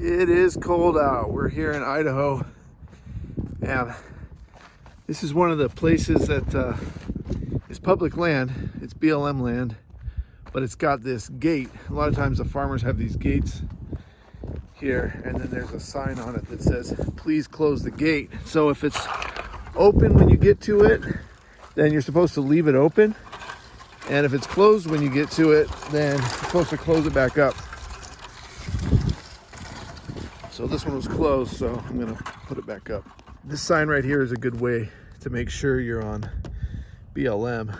It is cold out. We're here in Idaho, and this is one of the places that is public land. It's BLM land, but it's got this gate. A lot of times the farmers have these gates here, and then there's a sign on it that says, please close the gate. So if it's open when you get to it, then you're supposed to leave it open. And if it's closed when you get to it, then you're supposed to close it back up. So this one was closed, so I'm gonna put it back up. This sign right here is a good way to make sure you're on BLM.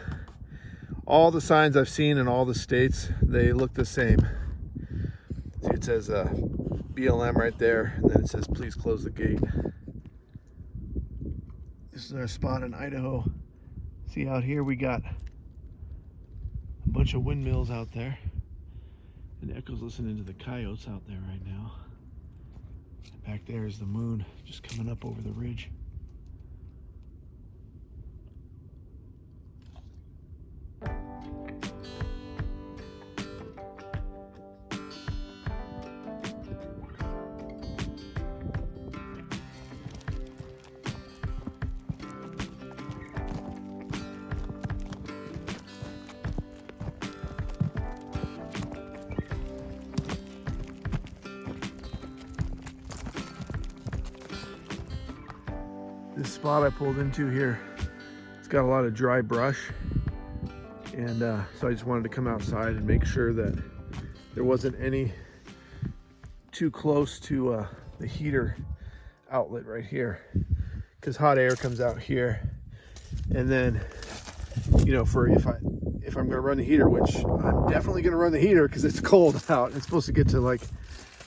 All the signs I've seen in all the states, they look the same. See, it says BLM right there, and then it says please close the gate. This is our spot in Idaho. See out here we got a bunch of windmills out there. And Echo's listening to the coyotes out there right now. Back there is the moon just coming up over the ridge. This spot I pulled into here, it's got a lot of dry brush, and so I just wanted to come outside and make sure that there wasn't any too close to the heater outlet right here, because hot air comes out here, and then you know, for if I'm gonna run the heater, which I'm definitely gonna run the heater because it's cold out. It's supposed to get to like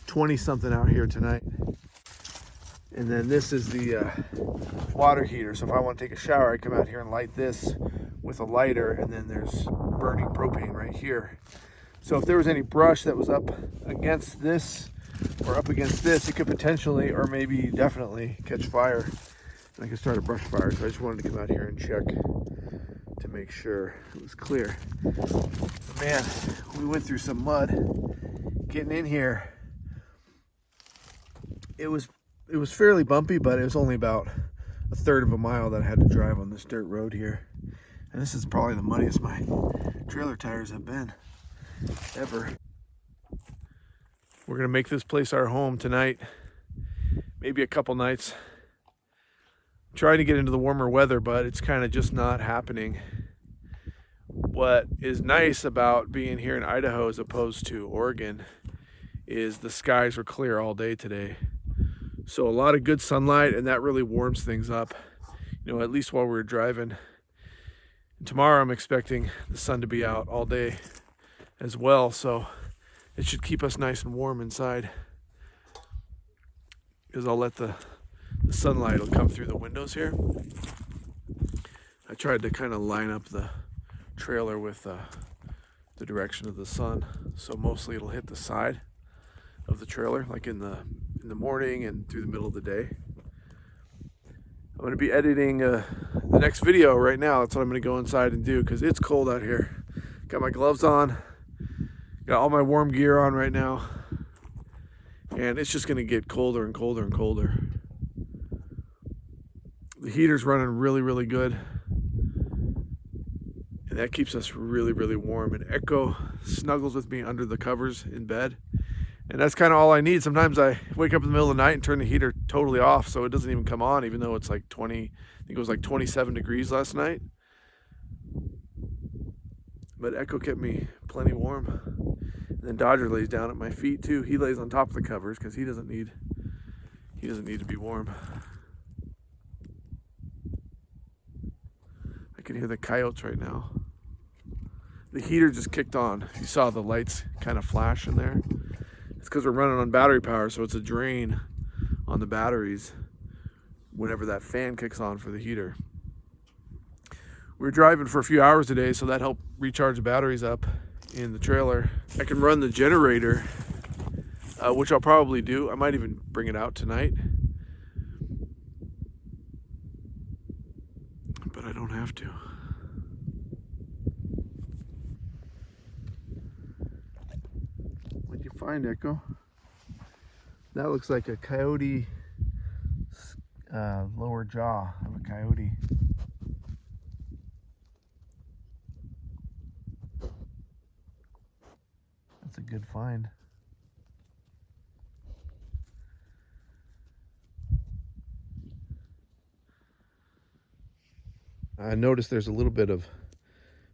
20 something out here tonight. And then this is the water heater. So if I want to take a shower, I come out here and light this with a lighter, and then there's burning propane right here. So if there was any brush that was up against this or up against this, it could potentially, or maybe definitely, catch fire, and I could start a brush fire. So I just wanted to come out here and check to make sure it was clear. But man, we went through some mud getting in here. It was fairly bumpy, but it was only about a third of a mile that I had to drive on this dirt road here. And this is probably the muddiest my trailer tires have been ever. We're gonna make this place our home tonight, maybe a couple nights. I'm trying to get into the warmer weather, but it's kind of just not happening. What is nice about being here in Idaho as opposed to Oregon is the skies were clear all day today. So a lot of good sunlight, and that really warms things up, you know, at least while we're driving. And tomorrow I'm expecting the sun to be out all day as well, so it should keep us nice and warm inside, because I'll let the sunlight will come through the windows here. I tried to kind of line up the trailer with the direction of the sun, so mostly it'll hit the side of the trailer, like in the morning and through the middle of the day. I'm going to be editing the next video right now. That's what I'm going to go inside and do, because it's cold out here. Got my gloves on, got all my warm gear on right now, and it's just going to get colder and colder and colder. The heater's running really, really good, and that keeps us really, really warm. And Echo snuggles with me under the covers in bed. And that's kind of all I need. Sometimes I wake up in the middle of the night and turn the heater totally off, so it doesn't even come on, even though it's like 20, I think it was like 27 degrees last night. But Echo kept me plenty warm. And then Dodger lays down at my feet too. He lays on top of the covers because he doesn't need to be warm. I can hear the coyotes right now. The heater just kicked on. You saw the lights kind of flash in there. It's because we're running on battery power, so it's a drain on the batteries whenever that fan kicks on for the heater. We were driving for a few hours today, so that helped recharge the batteries up in the trailer. I can run the generator, which I'll probably do. I might even bring it out tonight, but I don't have to. What'd you find, Echo? That looks like a coyote, lower jaw of a coyote. That's a good find. I noticed there's a little bit of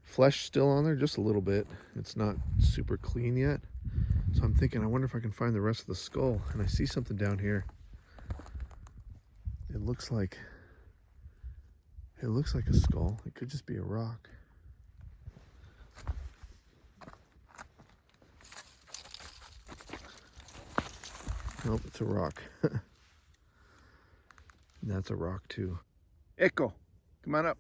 flesh still on there, just a little bit. It's not super clean yet. So I'm thinking, I wonder if I can find the rest of the skull. And I see something down here. It looks like a skull. It could just be a rock. Nope, it's a rock. That's a rock too. Echo, come on up.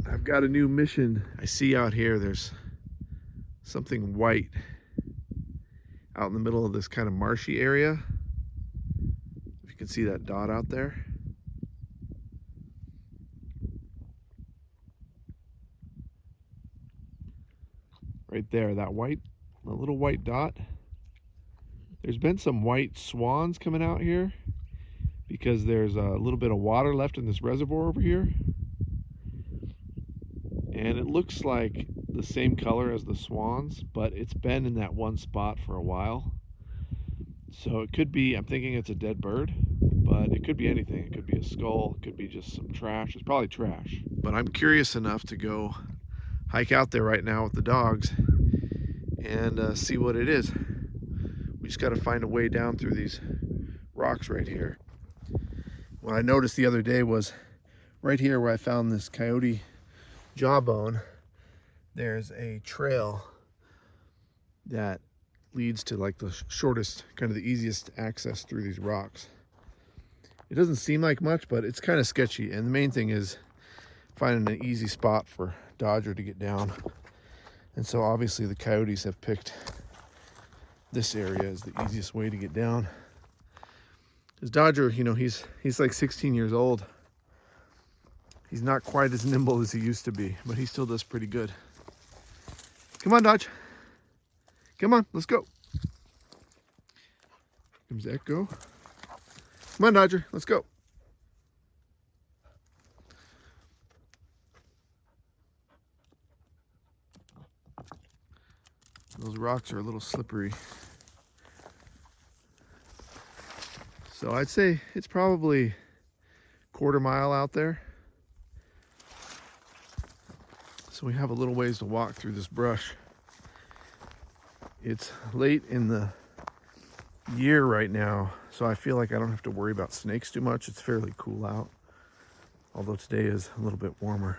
I've got a new mission. I see out here there's something white out in the middle of this kind of marshy area. If you can see that dot out there. Right there, that little white dot. There's been some white swans coming out here because there's a little bit of water left in this reservoir over here. And it looks like the same color as the swans, but it's been in that one spot for a while. So it could be, I'm thinking it's a dead bird, but it could be anything. It could be a skull, it could be just some trash. It's probably trash. But I'm curious enough to go hike out there right now with the dogs and see what it is. We just got to find a way down through these rocks right here. What I noticed the other day was right here where I found this coyote jawbone, there's a trail that leads to like the shortest, kind of the easiest access through these rocks. It doesn't seem like much, but it's kind of sketchy. And the main thing is finding an easy spot for Dodger to get down. And so obviously the coyotes have picked this area as the easiest way to get down. Because Dodger, you know, he's like 16 years old. He's not quite as nimble as he used to be, but he still does pretty good. Come on, Dodge. Come on, let's go. Here comes Echo. Come on, Dodger, let's go. Those rocks are a little slippery. So I'd say it's probably quarter mile out there. So we have a little ways to walk through this brush. It's late in the year right now, so I feel like I don't have to worry about snakes too much. It's fairly cool out, although today is a little bit warmer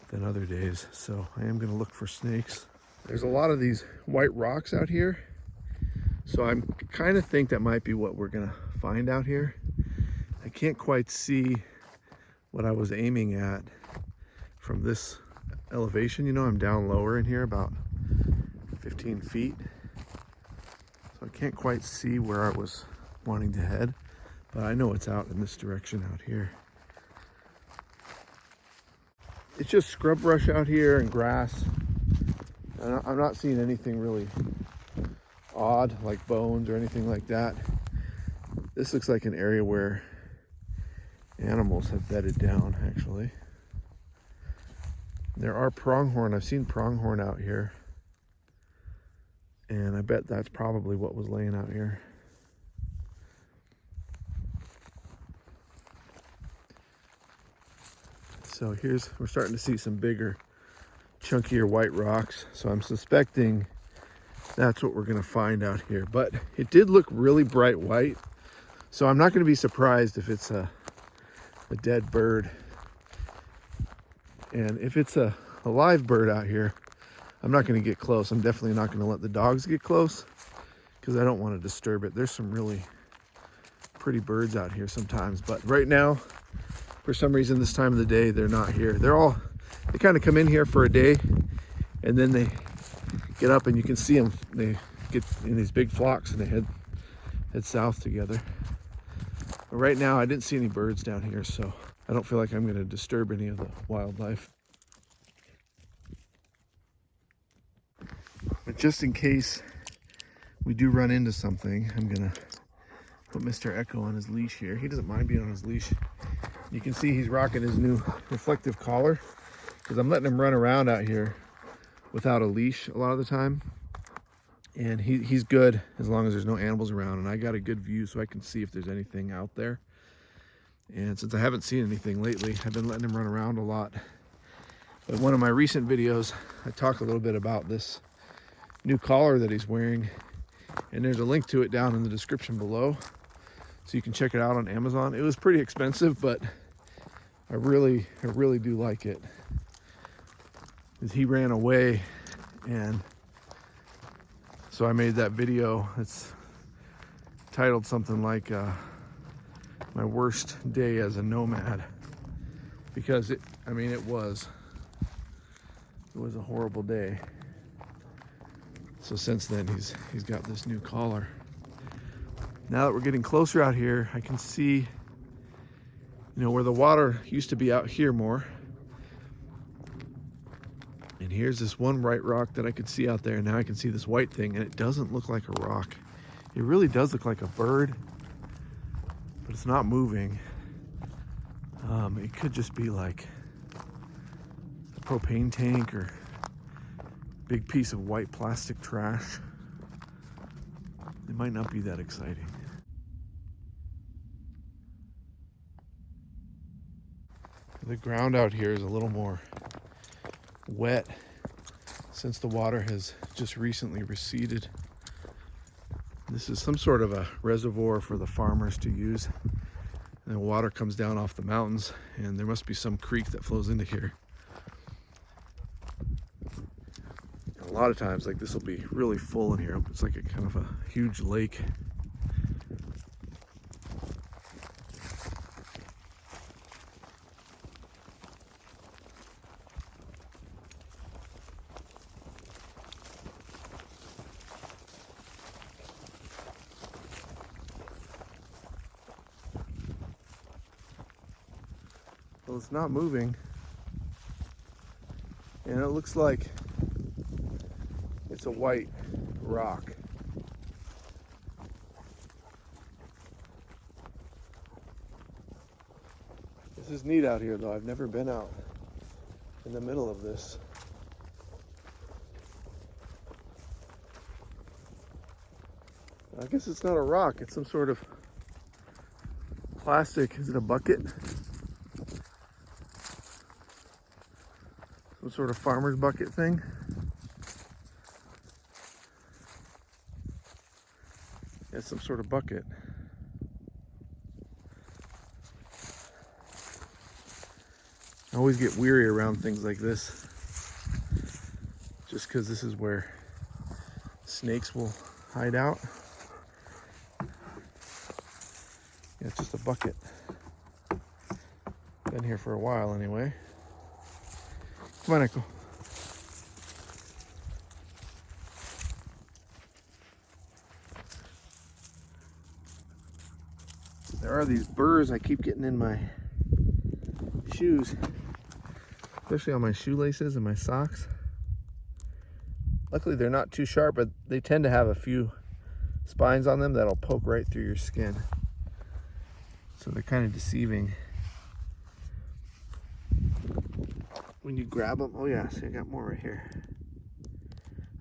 than other days. So I am going to look for snakes. There's a lot of these white rocks out here, so I kind of think that might be what we're going to find out here. I can't quite see what I was aiming at from this elevation. You know, I'm down lower in here about 15 feet, so I can't quite see where I was wanting to head, but I know it's out in this direction out here. It's just scrub brush out here and grass. I'm not seeing anything really odd like bones or anything like that. This looks like an area where animals have bedded down, actually. There are pronghorn. I've seen pronghorn out here, and I bet that's probably what was laying out here. So we're starting to see some bigger, chunkier white rocks. So I'm suspecting that's what we're gonna find out here. But it did look really bright white, so I'm not gonna be surprised if it's a dead bird. And if it's a live bird out here, I'm not gonna get close. I'm definitely not gonna let the dogs get close because I don't want to disturb it. There's some really pretty birds out here sometimes, but right now, for some reason this time of the day, they're not here. They kind of come in here for a day and then they get up and you can see them. They get in these big flocks and they head south together. But right now I didn't see any birds down here, so I don't feel like I'm going to disturb any of the wildlife. But just in case we do run into something, I'm going to put Mr. Echo on his leash here. He doesn't mind being on his leash. You can see he's rocking his new reflective collar because I'm letting him run around out here without a leash a lot of the time. And he's good as long as there's no animals around, and I got a good view so I can see if there's anything out there. And since I haven't seen anything lately, I've been letting him run around a lot. But one of my recent videos, I talked a little bit about this new collar that he's wearing, and there's a link to it down in the description below, so you can check it out on Amazon. It was pretty expensive, but I really do like it. Because he ran away, and so I made that video. It's titled something like my worst day as a nomad, because it was a horrible day. So since then he's got this new collar. Now that we're getting closer out here, I can see, where the water used to be out here more. And here's this one white rock that I could see out there, and now I can see this white thing, and it doesn't look like a rock. It really does look like a bird, but it's not moving. It could just be like a propane tank or big piece of white plastic trash. It might not be that exciting. The ground out here is a little more wet since the water has just recently receded. This is some sort of a reservoir for the farmers to use. And the water comes down off the mountains, and there must be some creek that flows into here. A lot of times, like, this will be really full in here. It's like a kind of a huge lake. Well, it's not moving, and it looks like it's a white rock. This is neat out here, though. I've never been out in the middle of this. I guess it's not a rock, it's some sort of plastic. Is it a bucket? Some sort of farmer's bucket thing. It's some sort of bucket. I always get weary around things like this, just because this is where snakes will hide out. Yeah, it's just a bucket. Been here for a while anyway. Come on, Echo. There are these burrs I keep getting in my shoes, especially on my shoelaces and my socks. Luckily they're not too sharp, but they tend to have a few spines on them that'll poke right through your skin. So they're kind of deceiving when you grab them. Oh yeah, see, I got more right here.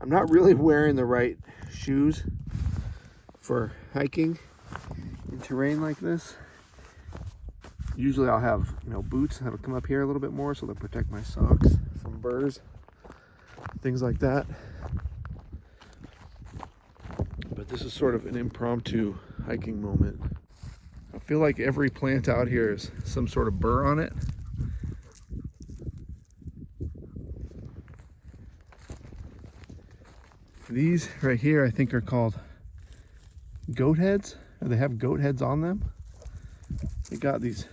I'm not really wearing the right shoes for hiking in terrain like this. Usually I'll have, boots that'll come up here a little bit more so they'll protect my socks from burrs, things like that. But this is sort of an impromptu hiking moment. I feel like every plant out here is some sort of burr on it. These right here I think are called goat heads, or they have goat heads on them. They got these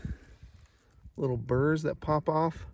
little burrs that pop off.